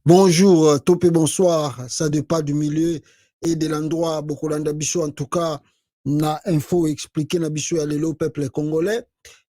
Bonjour, topé bonsoir, ça dépend du milieu et de l'endroit. Bokolanda Bicho, en tout cas, na info expliqué na Bicho à au peuple congolais.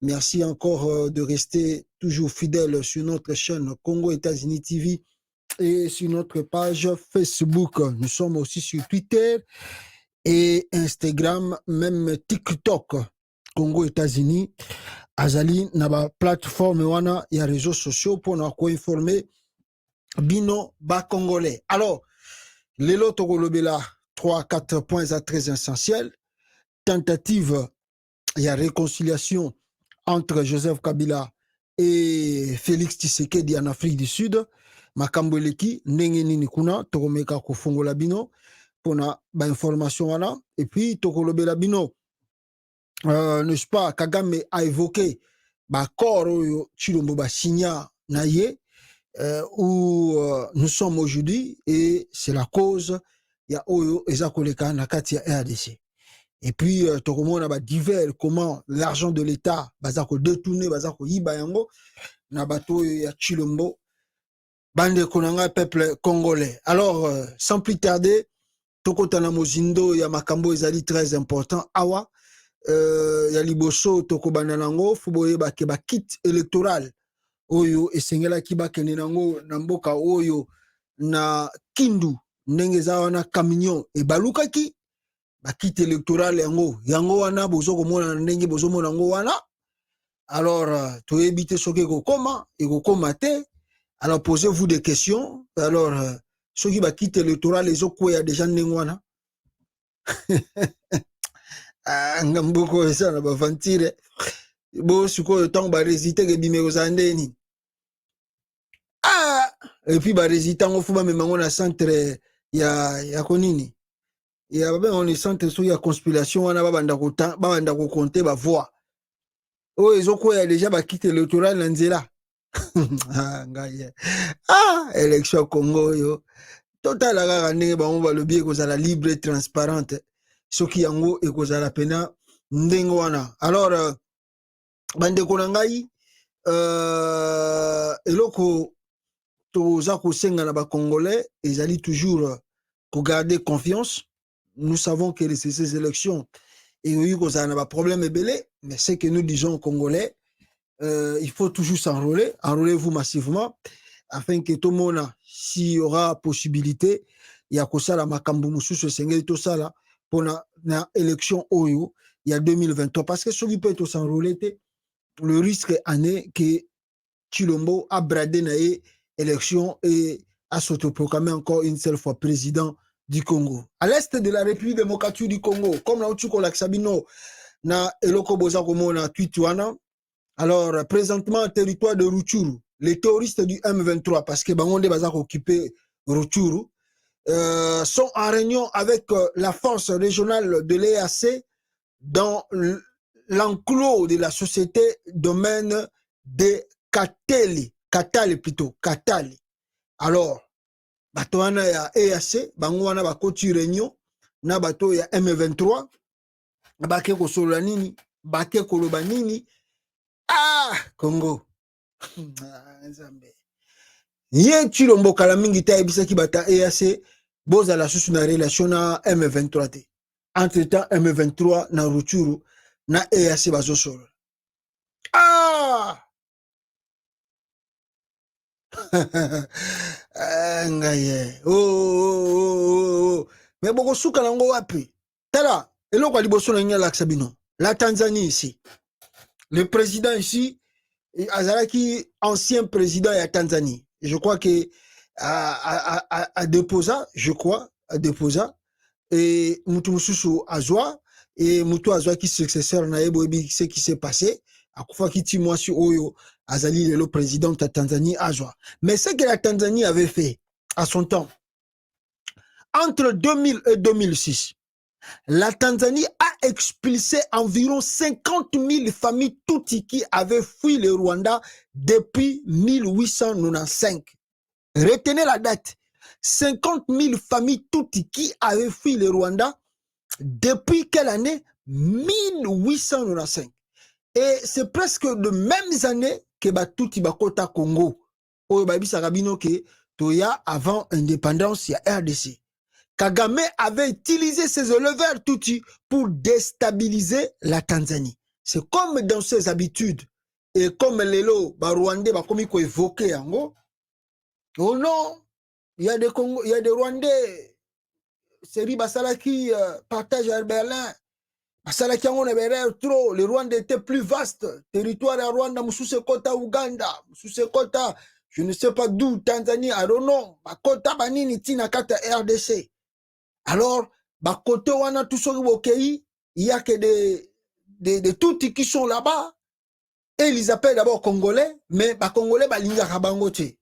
Merci encore de rester toujours fidèle sur notre chaîne Congo États-Unis TV et sur notre page Facebook. Nous sommes aussi sur Twitter et Instagram, même TikTok. Congo États-Unis, Azali, na ba plateforme wana ya réseaux sociaux pour nous informer bino ba congolais. Alors, lelo tokolobela 3-4 points à très essentiels. Tentative et réconciliation entre Joseph Kabila et Félix Tshisekedi en Afrique du Sud. Makambo eleki ndenge nini kuna tokomeka kofungola bino pona ba information wana et puis tokolobela bino n'est-ce pas, Kagame a évoqué ba corps oyo Chilombo ba signa na ye où nous sommes aujourd'hui et c'est la cause ya oyo eza koleka na kati ya RDC. Et puis tokomona ba divers comment l'argent de l'État baza ko détourner baza ko yiba yango na bato ya Chilombo bande konanga peuple congolais. Alors sans plus tarder tokotana mozindo ya makambo ezali très important awa ya liboso tokobana nango fuboye ba ke ba kit électoral oyo esengelaki bakende nango na mboka oyo na Kindu ndenge eza wana camion ebalukaki bakite électoral yango wana bozo komona ndenge bozo mona yango wana. Alors toyebi te soki ekokoma te. Alors posez-vous des questions. Alors soki bakite électoral ezokwea déjà ndenge wana ngamboko eza na bavantire bo sikoyo ntango baresite kebime kozala ndeni. Et puis ba résultat ngo fuba memango na centre ya konini ya babe on est centre so ya conspiration wana babanda ko compter ba voix o ezoko ya déjà ba quitter l'électoral na nzela ngaye élection Congo yo total kaka ndenge bango balobi ekozala libre et transparente soki yango ekozala pena ndenge wana. Alors bandeko na ngai eloko toza kosenga na ba Congolais ezali toujours garder confiance. Nous savons que ces élections et oui kozala na ba problème ebele, mais c'est que nous disons Congolais il faut toujours s'enrôler, enrôlez-vous massivement afin que tout le monde s'il y aura possibilité ya kosala makambo mususu sengeli to sala pour na élection oyo il y a 2023 parce que celui peut tout s'enrôler le risque année que Chilombo a bradé na élection et a s'autoproclamé encore une seule fois président du Congo. À l'est de la République démocratique du Congo, comme la Otuko Laksabino, na Eloko Boza Komo na Tuituana. Alors, présentement, territoire de Rutshuru, les terroristes du M23, parce que Bangonde Bazar occupé Rutshuru, sont en réunion avec la force régionale de l'EAC dans l'enclos de la société domaine de Katali plutôt, Katali. Alors, bato wana ya EAC, bango wana bakoti réunion, na bato ya M23, bake kosolola nini, bake koloba nini, Congo. Ye Chilombo kala mingi ta ebisaki bata EAC, boza la susu na relation na M23 te. Entre-temps, M23 na Rutshuru, na EAC bazo solo. Ngaye. Mais boko suka nango wapi. Tala, eloko liboso na nya Laksabino. La Tanzanie ici. Le président ici, Azaraki, ancien président de la Tanzanie. Je crois que a déposé, je crois, a déposé. Et Moutoumoussousou Azwa, et Moutou Azwa qui successeur na Ebobi, ce qui s'est passé. À fois qui timoa sur Oyo, Azali, le président de la Tanzanie, Azwa. Mais ce que la Tanzanie avait fait à son temps, entre 2000 et 2006, la Tanzanie a expulsé environ 50 000 familles Tutsi qui avaient fui le Rwanda depuis 1895. Retenez la date. 50 000 familles Tutsi qui avaient fui le Rwanda depuis quelle année? 1895. Et c'est presque de mêmes années que Batouti Bakota Congo. Oyo babisa kabino ke Toya, avant indépendance, il y a RDC. Kagame avait utilisé ses éleveurs Tutsi pour déstabiliser la Tanzanie. C'est comme dans ses habitudes. Et comme les lots, Rwandais, comme il faut évoquer, oh non, il y a des Congo, il y a des Rwandais, Seri Basalaki partage à Berlin. Basalaki on est trop, le Rwanda était plus vaste. Territoire à Rwanda, Moussousse Kota, Ouganda, Moussousse Kota, je ne sais pas d'où, Tanzanie, I don't know. Kota Banini Tina Kata RDC. Alors, côté wana tout ce qui il y a que des Tutsis qui sont là-bas et ils appellent d'abord Congolais, mais Congolais balinga kabangote.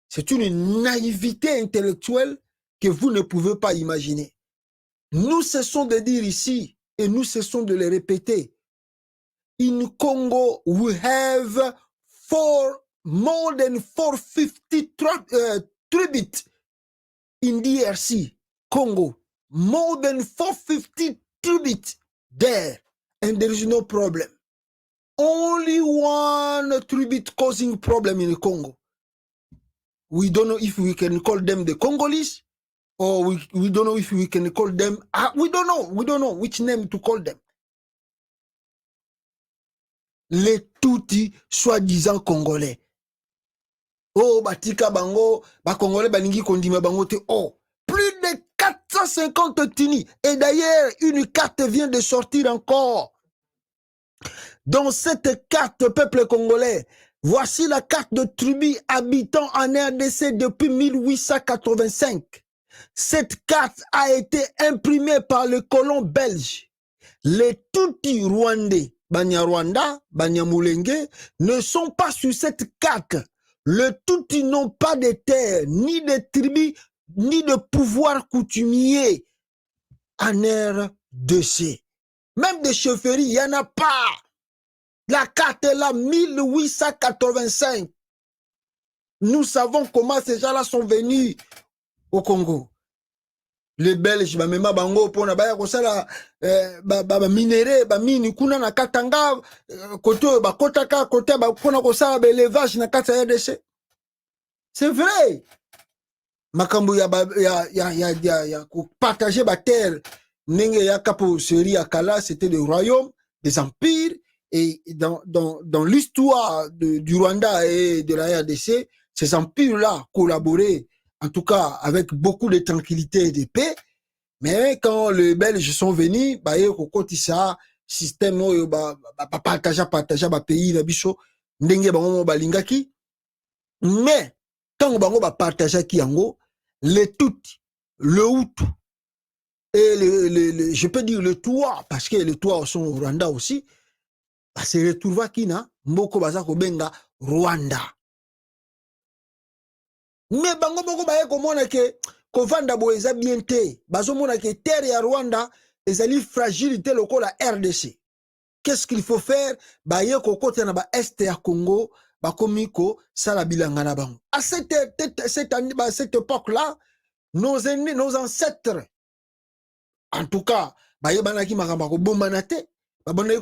C'est une naïveté intellectuelle que vous ne pouvez pas imaginer. Nous cessons de dire ici et nous cessons de le répéter. In Congo, we have more than 450 tributes in DRC, Congo. More than 450 tributes there, and there is no problem. Only one tribute causing problem in the Congo. We don't know if we can call them the Congolese, or we don't know if we can call them, we don't know which name to call them. Les Tutsis soi-disant Congolais. Oh, batika bango, Congolais baningi kondima bango te, oh. Plus de 450 Tini. Et d'ailleurs, une carte vient de sortir encore. Dans cette carte, peuple congolais, voici la carte de tribus habitant en RDC depuis 1885. Cette carte a été imprimée par le colon belge. Les Tutsis rwandais, Banyarwanda, Banyamulenge, ne sont pas sur cette carte. Les Tutsis n'ont pas de terre, ni de tribus, ni de pouvoir coutumier en RDC. Même des chefferies, il n'y en a pas. La carte est là, 1885. Nous savons comment ces gens-là sont venus au Congo. Les Belges, même bango pour na baya kosala minéré, mini kuna na katanga côté ba kotaka côté ba pona kosala élevage na kata RDC. C'est vrai. Makambo ya partager ba terre nenge ya kapo seri akala, c'était des royaumes, des empires, et dans l'histoire du Rwanda et de la RDC, ces empires-là collaboraient en tout cas avec beaucoup de tranquillité et de paix. Mais quand les Belges sont venus, ça système partager pays na biso ndenge bango balingaki. Mais quand bango partager ki yango, les Tutsis, le Hutu et je peux dire le Touareg, parce que les Touaregs sont au Rwanda aussi, se retrouva kina mboko baza ko benga Rwanda. Mais bango boko baye komona ke kovanda bo eza bien te, bazo mona ke terre ya Rwanda ezali fragilité lokola RDC. Qu'est-ce qu'il faut faire? Baye kokota na ba est ya Congo, bakomiko sala bilanga na bango. À cette époque-là, nos ennemis, nos ancêtres, en tout cas, baye banaki makamba ko bomana te. On les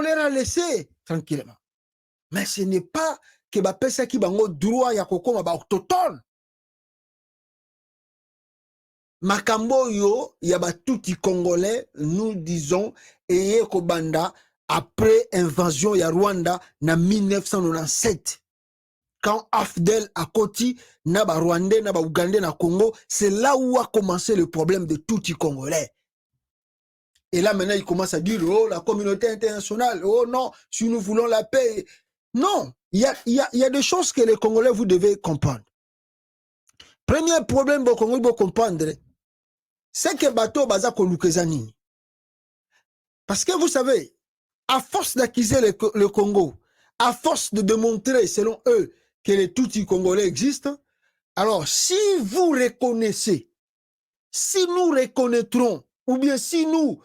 a laissés tranquillement. Mais ce n'est pas que bapesa ki bango droit ya kokoma ba autochtone. Makambo yo ya ba tuti congolais, nous disons eye kobanda après invasion ya Rwanda na 1997. Quand Afdel a Koti, na ba Rwandais, na ba Ougandais, na Congo, c'est là où a commencé le problème de Tutsi congolais. Et là, maintenant, il commence à dire, oh, la communauté internationale, oh non, si nous voulons la paix. Non, il y a des choses que les Congolais, vous devez comprendre. Premier problème, vous Congolais, comprendre, c'est que bateau baza kolukezani. Parce que vous savez, à force d'accuser le Congo, à force de démontrer, selon eux, que les Tutsis congolais existent, alors si vous reconnaissez, si nous reconnaîtrons, ou bien si nous,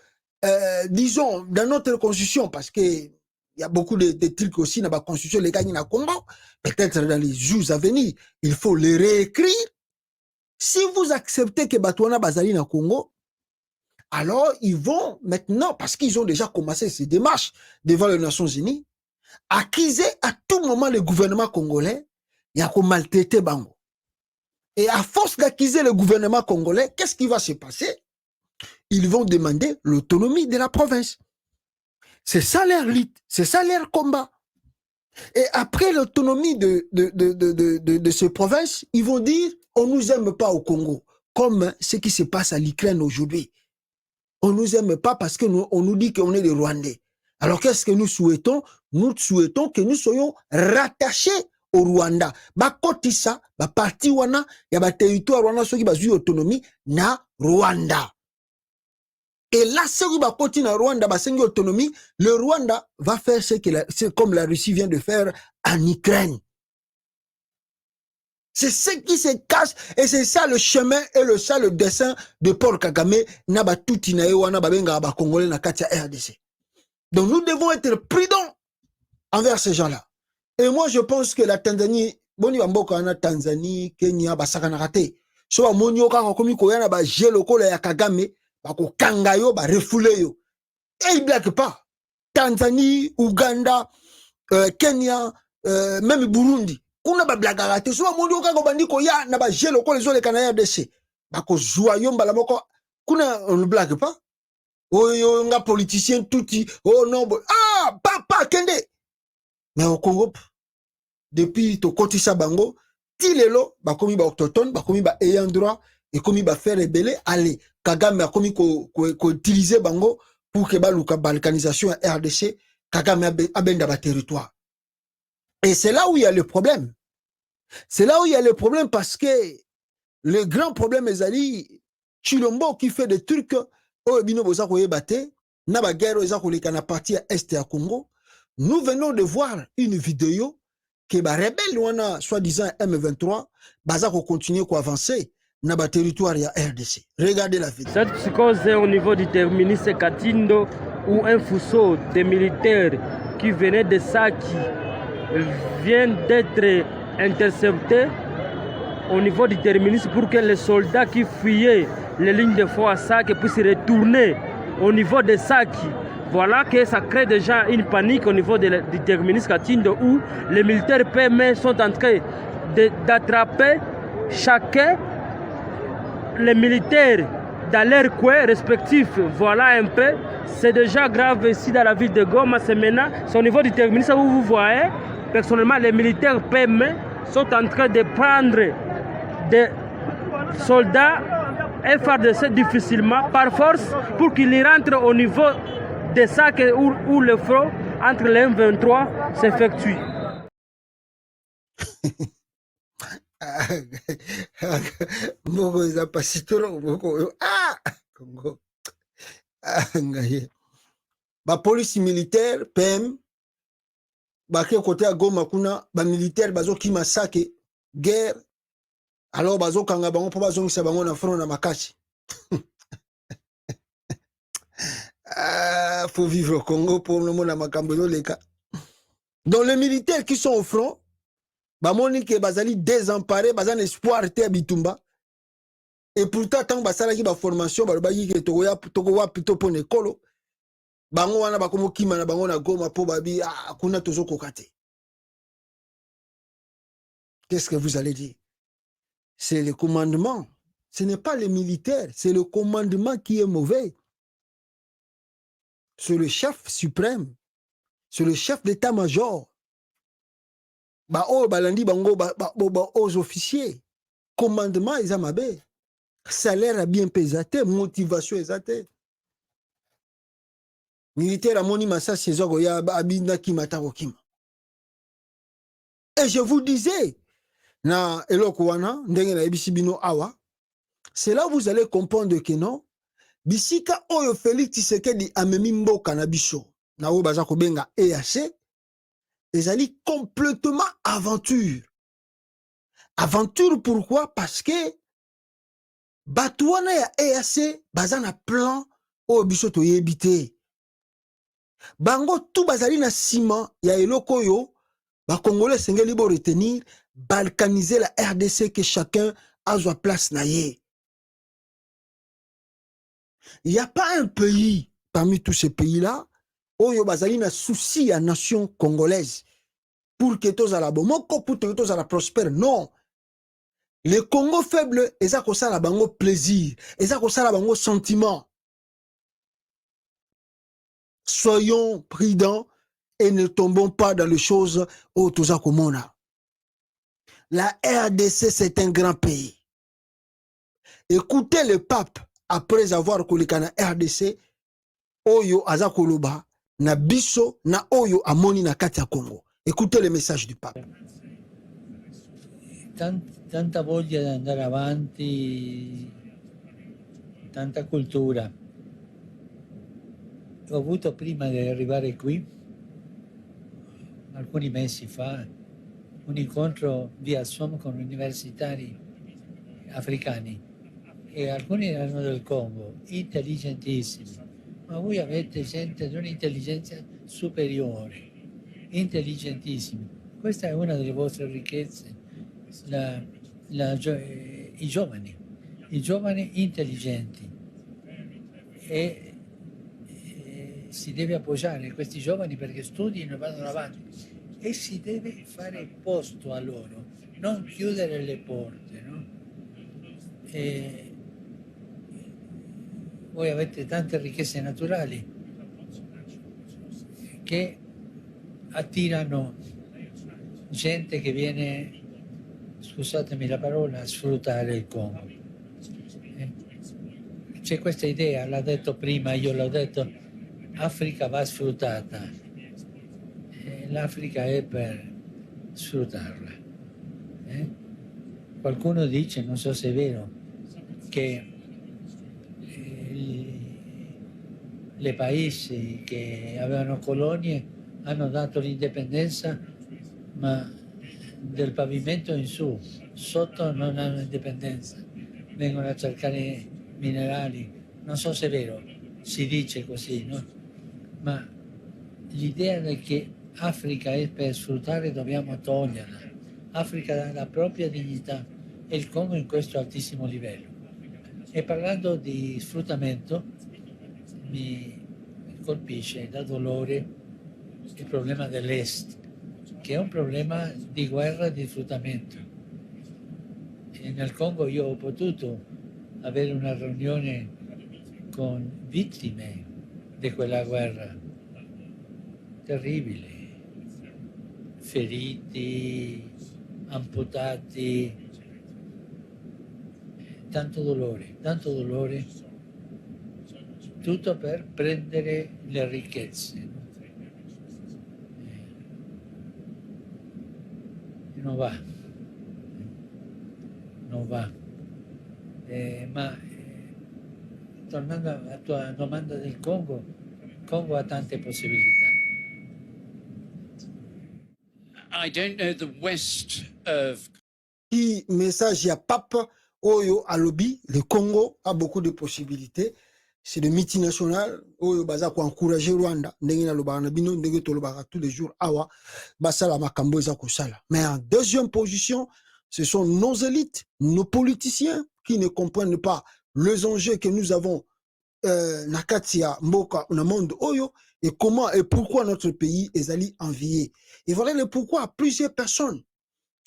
disons, dans notre constitution, parce qu'il y a beaucoup de trucs aussi dans la constitution légale na Congo, peut-être dans les jours à venir, il faut les réécrire. Si vous acceptez que Batouana Bazali na Congo, alors ils vont maintenant, parce qu'ils ont déjà commencé ces démarches devant les Nations Unies, accuser à tout moment le gouvernement congolais, il y a maltraité bango. Et à force d'accuser le gouvernement congolais, qu'est-ce qui va se passer? Ils vont demander l'autonomie de la province. C'est ça leur lutte, c'est ça leur combat. Et après l'autonomie de ces provinces, ils vont dire, on ne nous aime pas au Congo, comme ce qui se passe à l'Ukraine aujourd'hui. On ne nous aime pas parce qu'on nous dit qu'on est des Rwandais. Alors qu'est-ce que nous souhaitons? Nous souhaitons que nous soyons rattachés au Rwanda. Bakotisa, ba parti wana, ya ba territoire wana soki bazui autonomie na Rwanda. Et là, si on continue à Rwanda, autonomie, le Rwanda va faire ce comme la Russie vient de faire en Ukraine. C'est ce qui se cache et c'est ça le chemin et le dessin de Paul Kagame naba touti na wana babenga ba Congolais na katia RDC. Donc nous devons être prudents envers ces gens-là. Et moi je pense que la Tanzanie, boni bamboka na Tanzanie, Kenya basaka na raté. So ba monyoka ko komi ko yana ba jeloko la ya Kagame ba ko kanga yo ba refoulé yo. Et il blague pas. Tanzanie, Ouganda, Kenya, même Burundi. Kuna ba blaga raté. So ba monyoka ko bandi ko ya na ba jeloko les autres kana RDC. Ba ko joua yo mbala moko. Kuna on ne blague pas. Oh yo nga politicien touti. Oh non. Ah, papa kende. Mais au Congo, depuis to kotisa bango, tilelo, ba komi ba autochtone, ba komi ba ayant droit, et komi ba faire rebeller, allez, Kagame a komi ko utiliser bango pour que ba luka balkanisation à RDC, Kagame a benda ba territoire. Et c'est là où il y a le problème. C'est là où il y a le problème parce que le grand problème est ali Chilombo qui fait des trucs, oh bino boza ko yebate, na ba guerre eza ko leka na partie est à Congo. Nous venons de voir une vidéo que les rebelles, soi-disant M23, vont continuer à avancer dans le territoire de RDC. Regardez la vidéo. Cette psychose est au niveau du terminus Katindo, où un faisceau de militaires qui venait de Saki vient d'être intercepté au niveau du terminus pour que les soldats qui fuyaient les lignes de front à Saki puissent retourner au niveau de Saki. Voilà que ça crée déjà une panique au niveau du terminus Katindo où les militaires PME sont en train d'attraper chacun les militaires dans leur coin respectif. Voilà un peu. C'est déjà grave ici dans la ville de Goma. C'est maintenant, c'est au niveau du terminus où vous voyez, personnellement, les militaires PME sont en train de prendre des soldats FARDC difficilement par force pour qu'ils rentrent au niveau de ça où le front entre les M23 s'effectue. La police militaire, PM, baké côté à Goma kuna, ba militaire bazo ki massacre, guerre, alors bazo kanga bango po bazo ngisa bango na front na makachi. Ah, faut vivre au Congo pour le monde à Makambozo les cas. Donc les militaires qui sont au front, bah monique bazali désemparé, bazan espoir te bitumba. Et pourtant tant basala ki ba formation, ba bagi ke tokoya plutôt pour l'école. Bango wana ba komo kima na bango na Goma po babi ah kuna tozo kokate. Qu'est-ce que vous allez dire? C'est le commandement. Ce n'est pas les militaires, c'est le commandement qui est mauvais. C'est le chef suprême, c'est le chef d'état-major. Bah oh balandi bango aux officiers. Commandement ils amabé. Salaire a bien pesé, motivation exate. Militaire a moni massa sezogo ya abinda kimata okima. Et je vous disais na eloko wana ndenge na ebisibino awa, c'est là où vous allez comprendre que non bisika oyo Félix Tshisekedi amemi mboka na biso na oyo baza kobenga EAC ezali complètement aventure. Aventure pourquoi? Parce que bato wana ya EAC baza na plan oyo biso toyebi te. Bango tout bazali na sima ya eloko oyo ba Congolais sengeli bo retenir, balkaniser la RDC, que chacun a sa place na ye. Il n'y a pas un pays parmi tous ces pays-là oyo bazali na souci à nation congolaise pour que tous à la bomoko pour que tous à la prospère. Non, le Congo faible eza ko sala bango plaisir, eza ko sala bango sentiment. Soyons prudents et ne tombons pas dans les choses au toza komona. La RDC c'est un grand pays. Écoutez le pape après avoir koleka na RDC oyo aza koloba na biso na oyo amoni na kati ya Congo. Écoutez le message du pape. Tanta voglia di andare avanti, tanta cultura. Ho avuto prima di arrivare qui, alcuni mesi fa, un incontro via Zoom con universitari africani e alcuni erano del Congo, intelligentissimi. Ma voi avete gente di un'intelligenza superiore, intelligentissimi. Questa è una delle vostre ricchezze, i giovani intelligenti. E si deve appoggiare questi giovani perché studino e vadano avanti e si deve fare posto a loro, non chiudere le porte, no? Voi avete tante ricchezze naturali che attirano gente che viene, scusatemi la parola, a sfruttare il Congo. C'è questa idea, l'ha detto prima, io l'ho detto, Africa va sfruttata. L'Africa è per sfruttarla. Qualcuno dice, non so se è vero, che le paesi che avevano colonie hanno dato l'indipendenza, ma del pavimento in su, sotto non hanno indipendenza, vengono a cercare minerali, non so se è vero, si dice così, no? Ma l'idea è che Africa è per sfruttare, dobbiamo toglierla. Africa ha la propria dignità e il Congo in questo altissimo livello. E parlando di sfruttamento, mi colpisce da dolore il problema dell'Est, che è un problema di guerra e di sfruttamento. E nel Congo io ho potuto avere una riunione con vittime di quella guerra, terribile, feriti, amputati, tanto dolore, tutto per prendere le ricchezze. Non va. Ma tornando alla tua domanda del Congo, il Congo ha tante possibilità. I don't know the west of... Qui message ya pape oyo alobi, le Congo a beaucoup de possibilités. C'est le multinational oyo baza ko encourager Rwanda ndenge na lobaka na bino ndenge to lobaka tous les jours awa basala makambo eza ko sala. Mais en deuxième position, ce sont nos élites, nos politiciens qui ne comprennent pas les enjeux que nous avons na kati ya mboka na monde oyo et comment et pourquoi notre pays est allé envier. Et voilà le pourquoi à plusieurs personnes.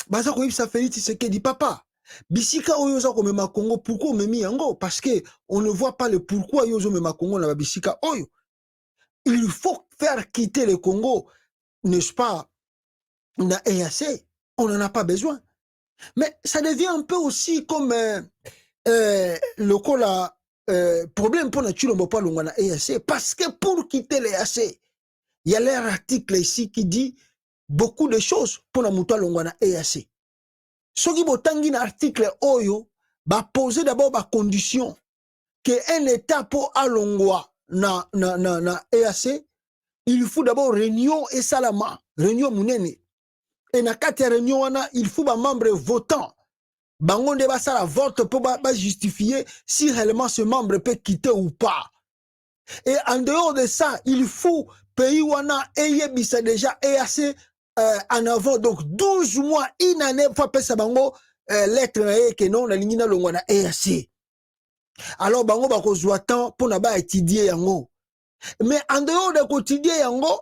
Baza ko yebisa Félix Tshisekedi papa. Bisika oyo za ko mema Congo pourquoi memi yango parce que on ne voit pas le pourquoi yo zo mema Congo na bisika oyo. Il faut faire quitter le Congo, n'est-ce pas, na EAC. On n'en a pas besoin. Mais ça devient un peu aussi comme le cola problème pour nature on pas longa na EAC parce que pour quitter l'EAC, il y a leur article ici qui dit beaucoup de choses pour na muto longa na EAC. Soki botangi na article oyo ba poser d'abord ba condition que un état pour alongwa na EAC, il faut d'abord réunion et salama, réunion munene. Et na kati ya réunion wana il faut ba membre votant. Bango nde basala vote pour ba justifier si réellement ce membre peut quitter ou pas. Et en dehors de ça, il faut pays wana eyebisa déjà EAC en avant, donc 12 mois, une année, faut passer bango lettre que non, la ligne na longwa na EAC. Alors bango bako zwa temps pour na ba étudier yango. Mais en dehors de quotidien yango,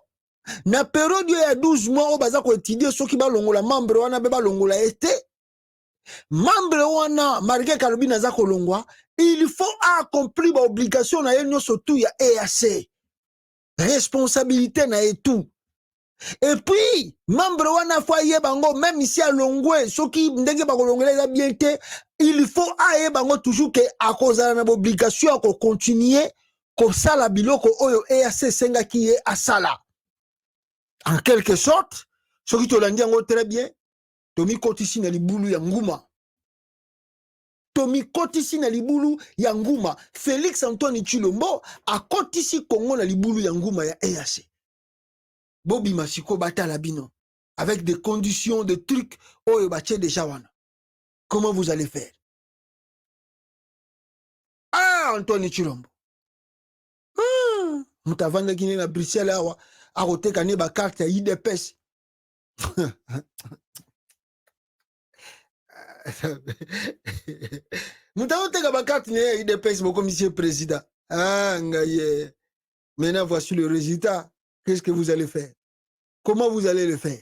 na période ya 12 mois o baza ko étudier soki ba longola membre wana be ba longola été membre wana malgré kalobi naza ko longwa, il faut accomplir ba obligation na yenyo surtout ya EAC. Responsabilité na et tout. Et puis, membre wana faut aye bango, même ici à Longwe, ceux qui ndenge ba kolongela za bien te, il faut aye bango toujours que à cause de l'obligation à continuer ko sala biloko oyo EAC senga qui est à sala. En quelque sorte, ceux qui te l'ont dit très bien, Tomi Kotisi na libulu ya nguma. Tomi Kotisi na libulu ya nguma. Félix Antoine Tshilombo a Kotisi Congo na libulu ya nguma ya EAC. Bobi Masiko batala bino avec des conditions de trucs oyo bache déjà wana. Comment vous allez faire? Ah, Antoine Tshilombo. Mutavanda kine na Bruxelles awa a roteka ne ba carte ya IDPS. Mutavanda ba carte ya IDPS mon monsieur président. Ah, ngaye. Maintenant voici le résultat. Qu'est-ce que vous allez faire? Comment vous allez le faire?